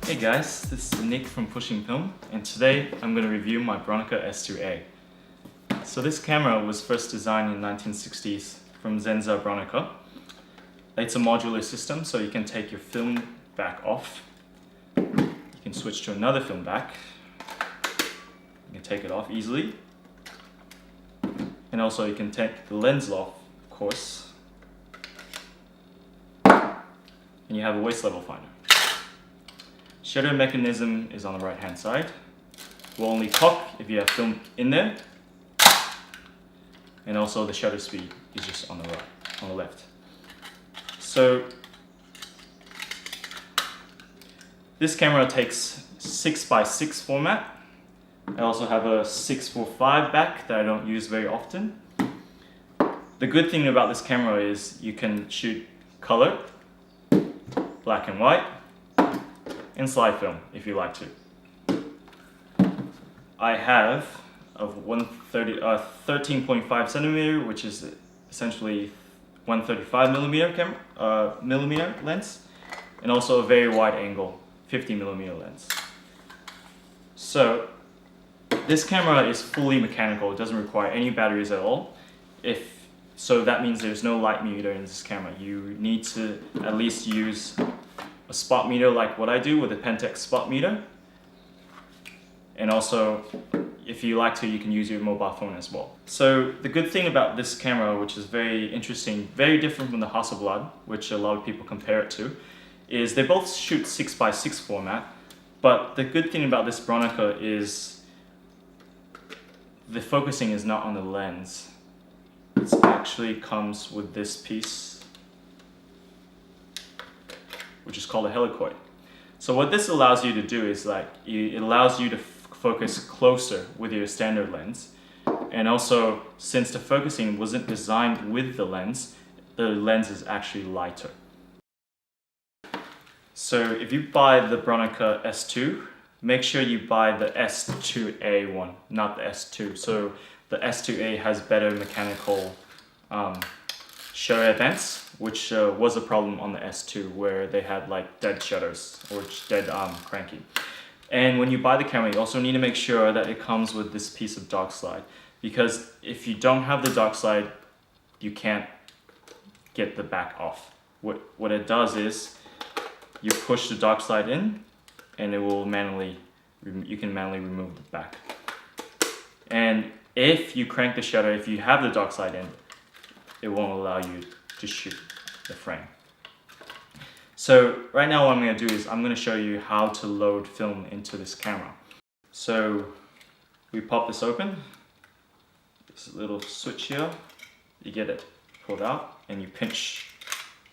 Hey guys, this is Nick from Pushing Film, and today I'm going to review my Bronica S2A. So this camera was first designed in the 1960s from Zenza Bronica. It's a modular system, so you can take your film back off. You can switch to another film back. You can take it off easily. And also you can take the lens off, of course. And you have a waist level finder. Shutter mechanism is on the right hand side. Will only cock if you have film in there. And also the shutter speed is just on the right, on the left. So this camera takes 6x6 format. I also have a 645 back that I don't use very often. The good thing about this camera is you can shoot color, black and white, and slide film if you like to. I have a 13.5 centimeter, which is essentially 135 millimeter lens, and also a very wide angle 50 millimeter lens. So this camera is fully mechanical. It doesn't require any batteries at all. So that means there's no light meter in this camera. You need to at least use a spot meter like what I do with a Pentax spot meter. And also, if you like to, you can use your mobile phone as well. So the good thing about this camera, which is very interesting, very different from the Hasselblad, which a lot of people compare it to, is they both shoot 6x6 format. But the good thing about this Bronica is the focusing is not on the lens. It actually comes with this piece, which is called a helicoid. So what this allows you to do is it allows you to focus closer with your standard lens. And also, since the focusing wasn't designed with the lens is actually lighter. So if you buy the Bronica S2, make sure you buy the S2A one, not the S2. So the S2A has better mechanical shutter advance, which was a problem on the S2 where they had like dead shutters or dead cranking. And when you buy the camera, you also need to make sure that it comes with this piece of dog slide, because if you don't have the dog slide, you can't get the back off. What it does is you push the dog slide in, and it will you can manually remove the back. And if you crank the shutter, if you have the dog slide in, it won't allow you to shoot the frame. So right now what I'm going to do is I'm going to show you how to load film into this camera. So we pop this open, this little switch here, you get it pulled out and you pinch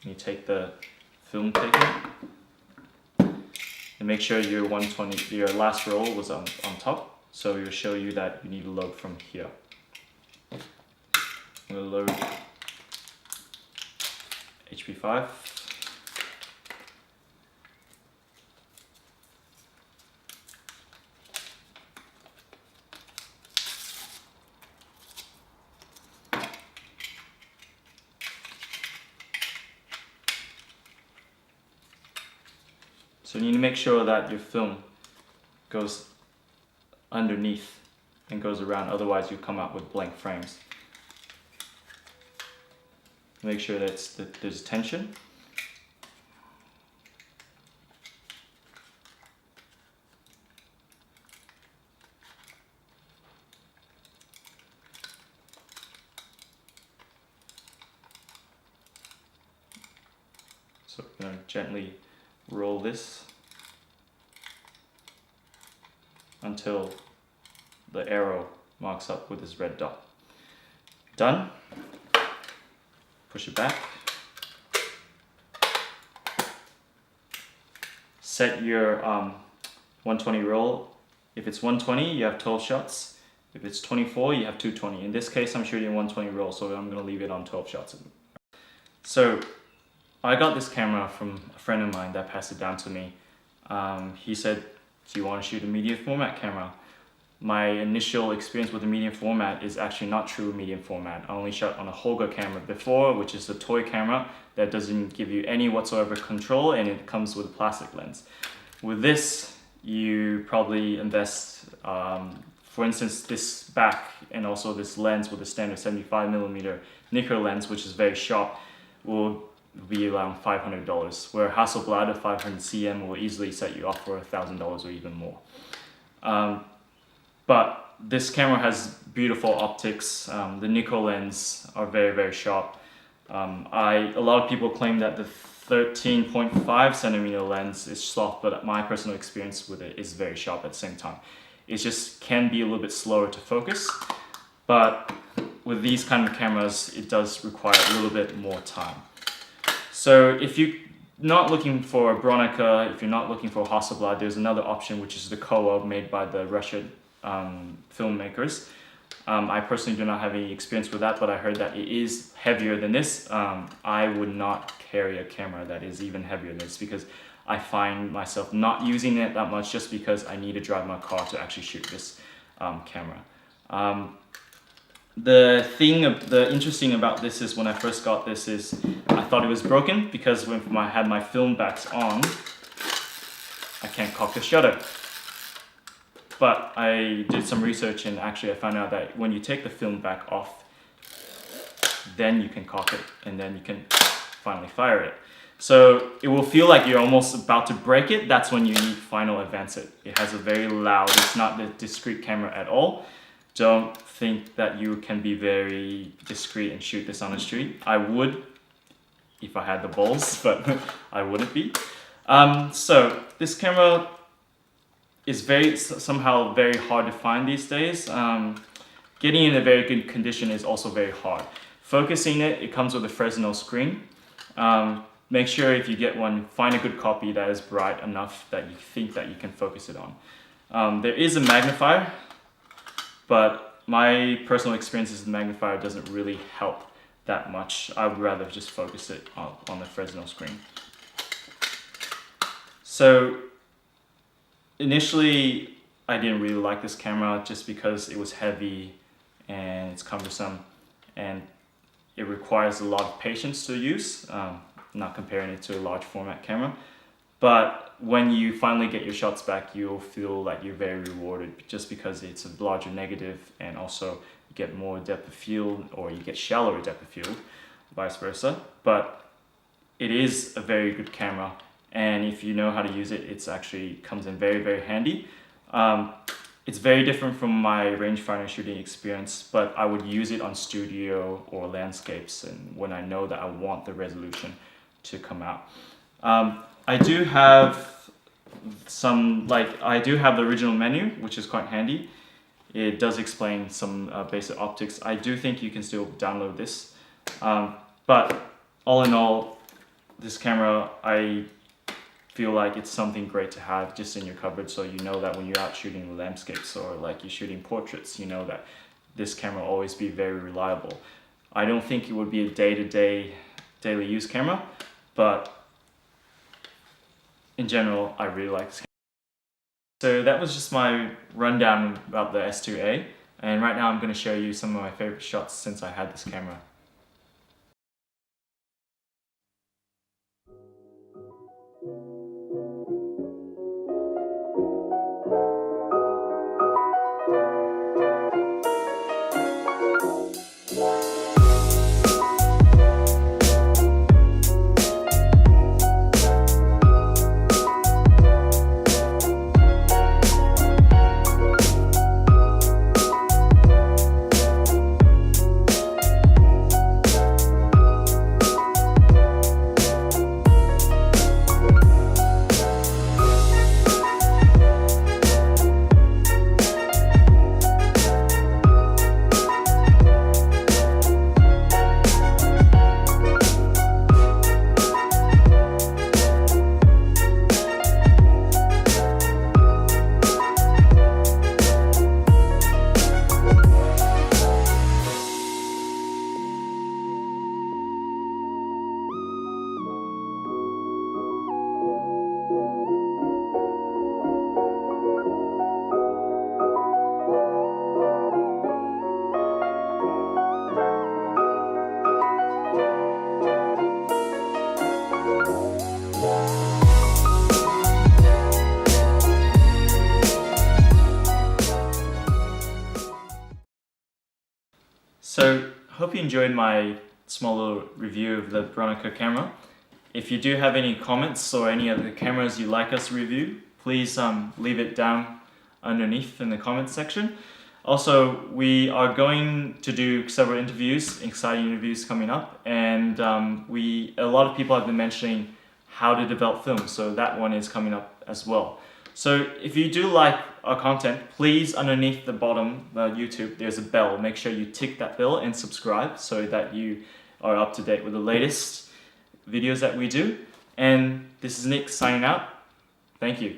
and you take the film taker and make sure your 120, your last roll was on top. So it'll show you that you need to load from here. I'm going to load HP5. So you need to make sure that your film goes underneath and goes around, otherwise you come out with blank frames. Make sure that there's tension. So I'm going to gently roll this until the arrow marks up with this red dot. Done. Push it back. Set your 120 roll. If it's 120, you have 12 shots. If it's 24, you have 220. In this case, I'm shooting 120 roll, so I'm going to leave it on 12 shots. So I got this camera from a friend of mine that passed it down to me. He said, do you want to shoot a medium format camera? My initial experience with the medium format is actually not true medium format. I only shot on a Holga camera before, which is a toy camera that doesn't give you any whatsoever control, and it comes with a plastic lens. With this, you probably invest, for instance, this back and also this lens with a standard 75mm Nikko lens, which is very sharp, will be around $500, where Hasselblad, a 500 cm, will easily set you off for $1,000 or even more. But this camera has beautiful optics. The Nikko lens are very sharp. A lot of people claim that the 13.5cm lens is soft, but my personal experience with it is very sharp at the same time. It just can be a little bit slower to focus, but with these kind of cameras, it does require a little bit more time. So if you're not looking for a Bronica, if you're not looking for a Hasselblad, there's another option, which is the Kowa, made by the Russian filmmakers. I personally do not have any experience with that, but I heard that it is heavier than this. I would not carry a camera that is even heavier than this, because I find myself not using it that much just because I need to drive my car to actually shoot this camera. The interesting about this is when I first got this is I thought it was broken, because when I had my film backs on, I can't cock the shutter. But I did some research and actually I found out that when you take the film back off, then you can cock it and then you can finally fire it. So it will feel like you're almost about to break it. That's when you need final advance it. It has a very loud, it's not the discreet camera at all. Don't think that you can be very discreet and shoot this on the street. I would if I had the balls, but I wouldn't be. So this camera is somehow very hard to find these days. Getting in a very good condition is also very hard. Focusing it comes with a Fresnel screen. Make sure if you get one, find a good copy that is bright enough that you think that you can focus it on. There is a magnifier, but my personal experience is the magnifier doesn't really help that much. I would rather just focus it on the Fresnel screen. So initially, I didn't really like this camera just because it was heavy and it's cumbersome and it requires a lot of patience to use, not comparing it to a large format camera. But when you finally get your shots back, you'll feel like you're very rewarded just because it's a larger negative, and also you get more depth of field, or you get shallower depth of field, vice versa. But it is a very good camera, and if you know how to use it, it's actually comes in very handy. It's very different from my rangefinder shooting experience, but I would use it on studio or landscapes, and when I know that I want the resolution to come out. I do have the original menu, which is quite handy. It does explain some basic optics. I do think you can still download this, but all in all, this camera, I feel like it's something great to have just in your cupboard, so you know that when you're out shooting landscapes or like you're shooting portraits, you know that this camera will always be very reliable. I don't think it would be a daily use camera, but in general, I really like this camera. So that was just my rundown about the S2A, and right now I'm going to show you some of my favorite shots since I had this camera. hope you enjoyed my small little review of the Bronica camera. If you do have any comments or any other cameras you'd like us to review, please leave it down underneath in the comments section. Also, we are going to do several interviews, exciting interviews coming up, and a lot of people have been mentioning how to develop film, so that one is coming up as well. So if you do like our content, please underneath the bottom YouTube, there's a bell. Make sure you tick that bell and subscribe so that you are up to date with the latest videos that we do. And this is Nick signing out. Thank you.